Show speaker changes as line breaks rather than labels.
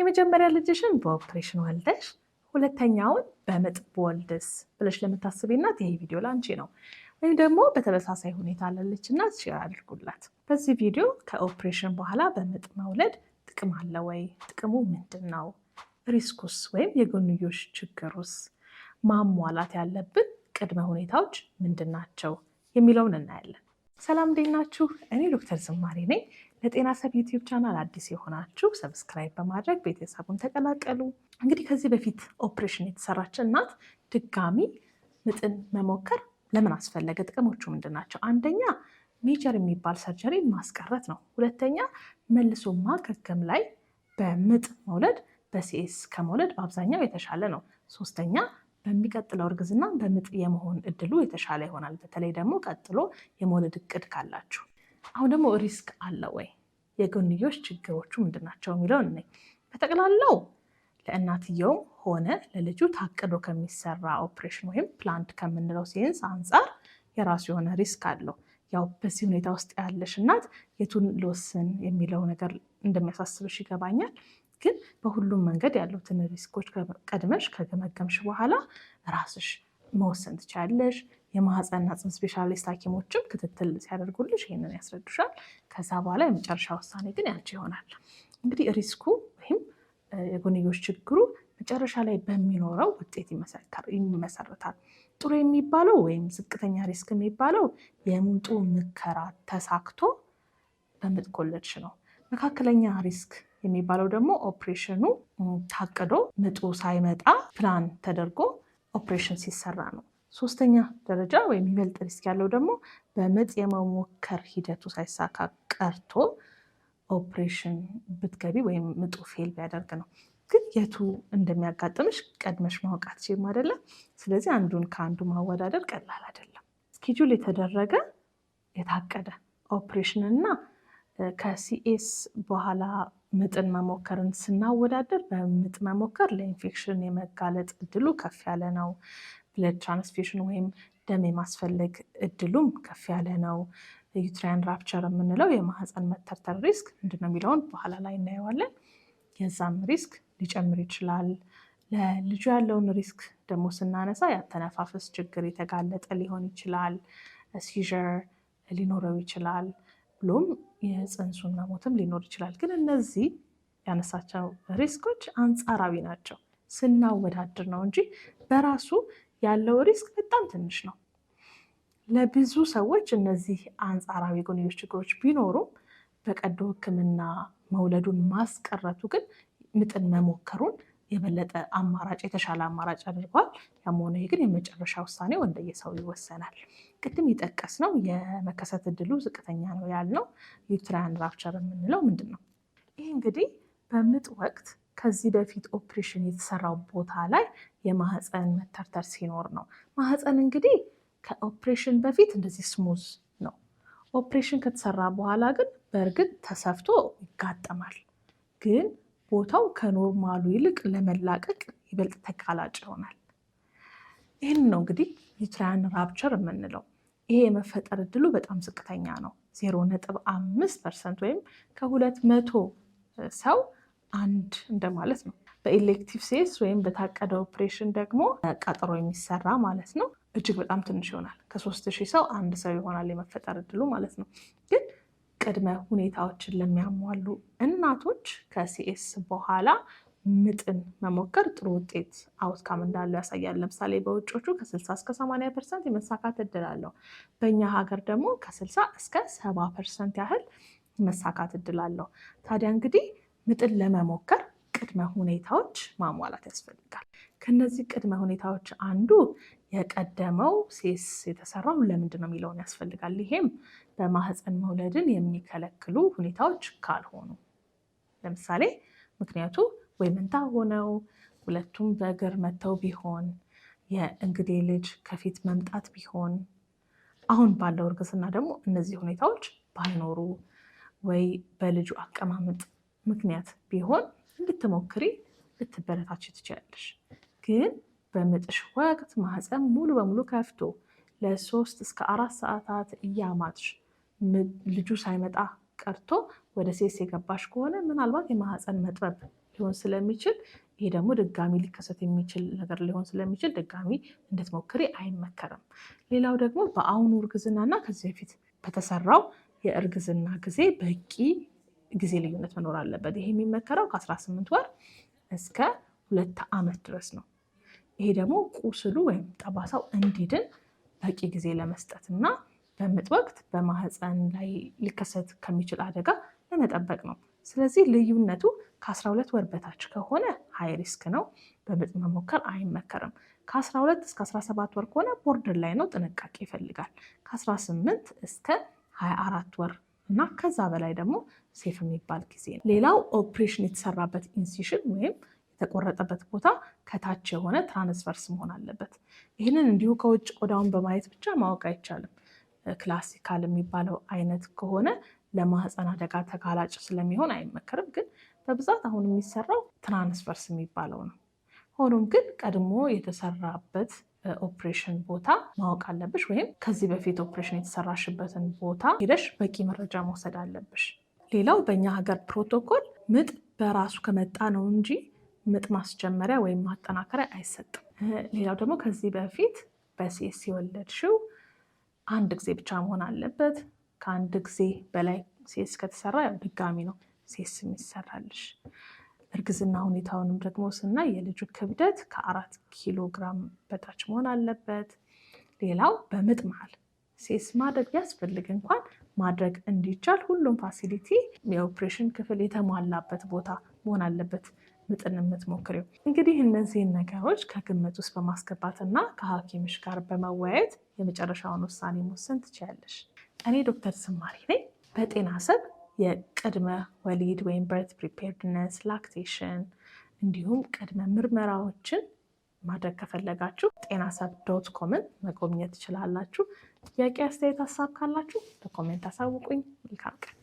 የመጀመሪያ ልጅሽን በኦፕሬሽን ወልደሽ ሁለተኛውን በምጥ ብወልድስ ብለሽ ለምታስቢ እናት ይሄ ቪዲዮ ላንቺ ነው። ወይም ደግሞ በተመሳሳይ ሁኔታ ላለች እናት ሼር አድርጉላት። በዚህ ቪዲዮ ከኦፕሬሽን በኋላ በምጥ መውለድ ጥቅም አለ ወይ? ጥቅሙ ምንድን ነው? ሪስኩስ ወይም የጎንዮሽ ችግሩስ? ማሟላት ያለብን ቅድመ ሁኔታዎች ምንድን ናቸው የሚለውን እናያለን። ሰላም እንዴት ናችሁ? እኔ ዶክተር ዝማሬ ነኝ። ለጤና ሰብ ዩቲዩብ ቻናል አዲስ የሆናችሁ ሰብስክራይብ በማድረግ ቤተሰቡን ተቀላቀሉ። እንግዲህ ከዚህ በፊት ኦፕሬሽን የተሰራች እናት ድጋሚ ምጥን መሞከር ለምን አስፈለገ? ጥቅሞቹ ምንድን ናቸው? አንደኛ ሜጀር የሚባል ሰርጀሪ ማስቀረት ነው። ሁለተኛ መልሶ ማገገም ላይ በምጥ መውለድ በሲኤስ ከመውለድ በአብዛኛው የተሻለ ነው። ሶስተኛ በሚቀጥለው እርግዝና በምጥ የመሆን እድሉ የተሻለ ይሆናል። በተለይ ደግሞ ቀጥሎ የመውለድ እቅድ ካላችሁ። አሁን ደግሞ ሪስክ አለ ወይ? የጎንዮሽ ችግሮቹ ምንድን ናቸው የሚለውን እኔ በጠቅላላው ለእናትየውም ሆነ ለልጁ ታቅዶ ከሚሰራ ኦፕሬሽን ወይም ፕላንት ከምንለው ሴንስ አንጻር የራሱ የሆነ ሪስክ አለው። ያው በዚህ ሁኔታ ውስጥ ያለሽ እናት የቱን ልወስን የሚለው ነገር እንደሚያሳስብሽ ይገባኛል። ግን በሁሉም መንገድ ያሉትን ሪስኮች ቀድመሽ ከገመገምሽ በኋላ ራስሽ መወሰን ትችላለሽ። የማህፀንና ፅንስ ስፔሻሊስት ሐኪሞችም ክትትል ሲያደርጉልሽ ይህንን ያስረዱሻል። ከዛ በኋላ የመጨረሻ ውሳኔ ግን ያንቺ ይሆናል። እንግዲህ ሪስኩ ወይም የጎንዮሽ ችግሩ መጨረሻ ላይ በሚኖረው ውጤት ይመሰረታል። ጥሩ የሚባለው ወይም ዝቅተኛ ሪስክ የሚባለው የምጡ ሙከራ ተሳክቶ በምጥ ከወለድሽ ነው። መካከለኛ ሪስክ የሚባለው ደግሞ ኦፕሬሽኑ ታቅዶ ምጡ ሳይመጣ ፕላን ተደርጎ ኦፕሬሽን ሲሰራ ነው። ሶስተኛ ደረጃ ወይም ይበልጥ ሪስክ ያለው ደግሞ በምጥ የመሞከር ሂደቱ ሳይሳካ ቀርቶ ኦፕሬሽን ብትገቢ ወይም ምጡ ፌል ቢያደርግ ነው። ግን የቱ እንደሚያጋጥምሽ ቀድመሽ ማወቅ አትችይም አይደለም። ስለዚህ አንዱን ከአንዱ ማወዳደር ቀላል አይደለም። ስኬጁል የተደረገ የታቀደ ኦፕሬሽን እና ከሲኤስ በኋላ ምጥን መሞከርን ስናወዳደር በምጥ መሞከር ለኢንፌክሽን የመጋለጥ እድሉ ከፍ ያለ ነው። ብለድ ትራንስፊውዥን ወይም ደም የማስፈለግ እድሉም ከፍ ያለ ነው። ዩትራይን ራፕቸር የምንለው የማህፀን መተርተር ሪስክ ምንድነው የሚለውን በኋላ ላይ እናየዋለን። የዛም ሪስክ ሊጨምር ይችላል። ለልጁ ያለውን ሪስክ ደግሞ ስናነሳ ያተነፋፈስ ችግር የተጋለጠ ሊሆን ይችላል። ሲዥር ሊኖረው ይችላል። ብሎም የፅንሱን መሞትም ሊኖር ይችላል። ግን እነዚህ ያነሳቸው ሪስኮች አንጻራዊ ናቸው ስናወዳድር ነው እንጂ በራሱ ያለው ሪስክ በጣም ትንሽ ነው። ለብዙ ሰዎች እነዚህ አንጻራዊ ጎንዮሽ ችግሮች ቢኖሩም በቀዶ ሕክምና መውለዱን ማስቀረቱ ግን ምጥን መሞከሩን የበለጠ አማራጭ የተሻለ አማራጭ አድርጓል። ያም ሆነ ግን የመጨረሻ ውሳኔው እንደየሰው ይወሰናል። ቅድም የጠቀስነው የመከሰት እድሉ ዝቅተኛ ነው ያልነው ዩትራይን ራፕቸር የምንለው ምንድን ነው? ይህ እንግዲህ በምጥ ወቅት ከዚህ በፊት ኦፕሬሽን የተሰራው ቦታ ላይ የማህፀን መተርተር ሲኖር ነው። ማህፀን እንግዲህ ከኦፕሬሽን በፊት እንደዚህ ስሙዝ ነው። ኦፕሬሽን ከተሰራ በኋላ ግን በእርግጥ ተሰፍቶ ይጋጠማል። ግን ቦታው ከኖርማሉ ይልቅ ለመላቀቅ ይበልጥ ተጋላጭ ይሆናል። ይህን ነው እንግዲህ ዩትራይን ራፕቸር የምንለው። ይሄ የመፈጠር እድሉ በጣም ዝቅተኛ ነው። 0.5% ወይም ከ200 ሰው አንድ እንደማለት ነው። በኤሌክቲቭ ሴስ ወይም በታቀደ ኦፕሬሽን ደግሞ ቀጠሮ የሚሰራ ማለት ነው እጅግ በጣም ትንሽ ይሆናል። ከ3000 ሰው አንድ ሰው ይሆናል የመፈጠር እድሉ ማለት ነው። ግን ቅድመ ሁኔታዎችን ለሚያሟሉ እናቶች ከሲኤስ በኋላ ምጥን መሞከር ጥሩ ውጤት አውትካም እንዳለው ያሳያል። ለምሳሌ በውጮቹ ከ60 እስከ 80% የመሳካት እድል አለው። በእኛ ሀገር ደግሞ ከ60 እስከ 70% ያህል መሳካት እድል አለው። ታዲያ እንግዲህ ምጥን ለመሞከር ቅድመ ሁኔታዎች ማሟላት ያስፈልጋል። ከነዚህ ቅድመ ሁኔታዎች አንዱ የቀደመው ሴስ የተሰራው ለምንድን ነው የሚለውን ያስፈልጋል። ይሄም በማህፀን መውለድን የሚከለክሉ ሁኔታዎች ካልሆኑ፣ ለምሳሌ ምክንያቱ ወይ መንታ ሆነው ሁለቱም በእግር መተው ቢሆን፣ የእንግዴ ልጅ ከፊት መምጣት ቢሆን፣ አሁን ባለው እርግዝና ደግሞ እነዚህ ሁኔታዎች ባይኖሩ ወይ በልጁ አቀማመጥ ምክንያት ቢሆን እንድትሞክሪ ልትበረታች ትችላለሽ። ግን በምጥሽ ወቅት ማህፀን ሙሉ በሙሉ ከፍቶ ለ3 እስከ 4 ሰዓታት እያማጥሽ ልጁ ሳይመጣ ቀርቶ ወደ ሴስ የገባሽ ከሆነ ምናልባት የማህፀን መጥበብ ሊሆን ስለሚችል ይሄ ደግሞ ድጋሚ ሊከሰት የሚችል ነገር ሊሆን ስለሚችል ድጋሚ እንድትሞክሪ አይመከርም። ሌላው ደግሞ በአሁኑ እርግዝናና ከዚህ በፊት በተሰራው የእርግዝና ጊዜ በቂ ጊዜ ልዩነት መኖር አለበት። ይሄ የሚመከረው ከ18 ወር እስከ 2 ዓመት ድረስ ነው። ይሄ ደግሞ ቁስሉ ወይም ጠባሳው እንዲድን በቂ ጊዜ ለመስጠት እና በምጥ ወቅት በማህፀን ላይ ሊከሰት ከሚችል አደጋ ለመጠበቅ ነው። ስለዚህ ልዩነቱ ከ12 ወር በታች ከሆነ ሃይ ሪስክ ነው፣ በምጥ መሞከር አይመከርም። ከ12 እስከ 17 ወር ከሆነ ቦርደር ላይ ነው፣ ጥንቃቄ ይፈልጋል። ከ18 እስከ 24 ወር እና ከዛ በላይ ደግሞ ሴፍ የሚባል ጊዜ ነው። ሌላው ኦፕሬሽን የተሰራበት ኢንሲሽን ወይም የተቆረጠበት ቦታ ከታች የሆነ ትራንስቨርስ መሆን አለበት። ይህንን እንዲሁ ከውጭ ቆዳውን በማየት ብቻ ማወቅ አይቻልም። ክላሲካል የሚባለው አይነት ከሆነ ለማህፀን አደጋ ተጋላጭ ስለሚሆን አይመከርም። ግን በብዛት አሁን የሚሰራው ትራንስቨርስ የሚባለው ነው። ሆኖም ግን ቀድሞ የተሰራበት ኦፕሬሽን ቦታ ማወቅ አለብሽ፣ ወይም ከዚህ በፊት ኦፕሬሽን የተሰራሽበትን ቦታ ሄደሽ በቂ መረጃ መውሰድ አለብሽ። ሌላው በእኛ ሀገር ፕሮቶኮል ምጥ በራሱ ከመጣ ነው እንጂ ምጥ ማስጀመሪያ ወይም ማጠናከሪያ አይሰጥም። ሌላው ደግሞ ከዚህ በፊት በሲኤስ የወለድሽው አንድ ጊዜ ብቻ መሆን አለበት። ከአንድ ጊዜ በላይ ሲኤስ ከተሰራ ያው ድጋሚ ነው ሲኤስ የሚሰራልሽ። እርግዝና ሁኔታውንም ደግሞ ስናይ የልጁ ክብደት ከ4 ኪሎ ግራም በታች መሆን አለበት። ሌላው በምጥ መሃል ሲኤስ ማድረግ ቢያስፈልግ እንኳን ማድረግ እንዲቻል ሁሉም ፋሲሊቲ የኦፕሬሽን ክፍል የተሟላበት ቦታ መሆን አለበት ምጥን የምትሞክሪው። እንግዲህ እነዚህን ነገሮች ከግምት ውስጥ በማስገባትና ከሐኪምሽ ጋር በመወያየት የመጨረሻውን ውሳኔ መወሰን ትችያለሽ። እኔ ዶክተር ዝማሬ ነኝ። በጤና ሰብ የቅድመ ወሊድ ወይም በርት ፕሪፔርድነስ፣ ላክቴሽን እንዲሁም ቅድመ ምርመራዎችን ማድረግ ከፈለጋችሁ ጤናሰብ.ኮምን መጎብኘት ትችላላችሁ። ጥያቄ፣ አስተያየት፣ ሀሳብ ካላችሁ በኮሜንት አሳውቁኝ። መልካም ቀን።